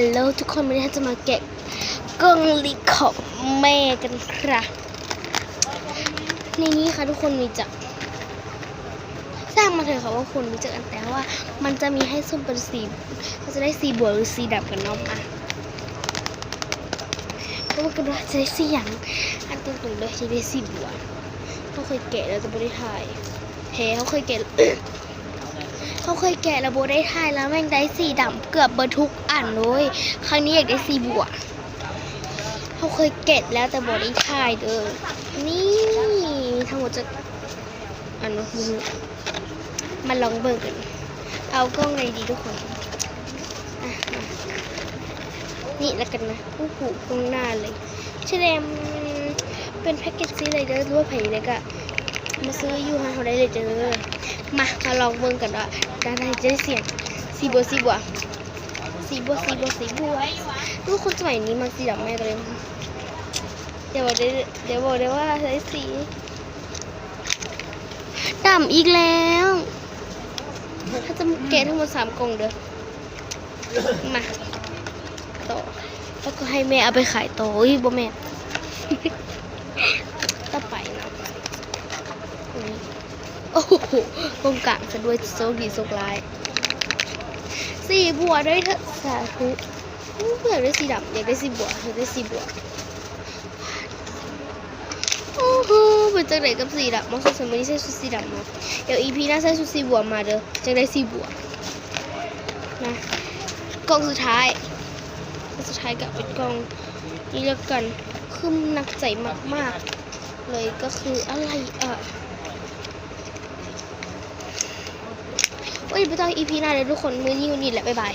ฮัลโหลทุกคนวันนี้จะมาแกะกล่องลิขของแม่กันครับในนี้ค่ะทุกคนมีจักสร้างมาเถอะค่ะว่าคนรู้จักกันแต่ว่ามันจะมีให้ส้มเป็นสีเราจะได้สีบัวหรือสีดำกันน้องมาเพราะว่ากันว่าจะได้สีอย่างอันตรงๆเลยจะได้สีบัวเขาเคยแกะแล้วจะไม่ได้ถ่ายเขาเคยแกะ เขาเคยแกะแล้วโบได้ถ่ายแล้วแม่งได้สีดำเกือบเบอร์ทุกอันเลยครั้งนี้อยากได้สีบัวเขาเคยแกะแล้วแต่โบได้ถ่ายเด้อนี่ทั้งหมดจะอันนู้นมาลองเบิกกันเอากล้องไหนดีทุกคนนี่แล้วกันนะโอ้โหกล้องหน้าเลยเชลมเป็นแพ็กเกจซีอะไรเด้อด้วยไผ่เลยก็มาซื้ออยู่ห้างเขาได้เลยเด้อมาลองเบิ่งกันว่าด้านในจะได้เสียงสีบัวทุกคนสมัยนี้มันสีดำแม่กันเลยเดี๋ยวบอกได้ว่าใช้สีดำอีกแล้วถ้าจะแกะทั้งหมด3 กล่องเด้อมาต่อแล้วก็ให้แม่เอาไปขายต่อบ่แม่ต่อไปนะโอ้โหตรงกลางซะด้วยโชคดีโชคร้ายสีบัวด้วยเถอะสาธุเผื่อได้สีดำอยากได้สีบัวโอ้โหเป็นจังไหนกับสีดำมองสมัยนี้ใส่ชุดสีดำเนาะเดี๋ยวอีพีหน้าใส่ชุดสีบัวมาเด้อจังได้สีบัวนะกล่องสุดท้ายกับเป็นกล่องนี้แล้วกันคือหนักใจมากๆเลยก็คืออะไรโอ้ยไปต่อ EP หน้าเลยทุกคนมื้อนี้แหละบ๊ายบาย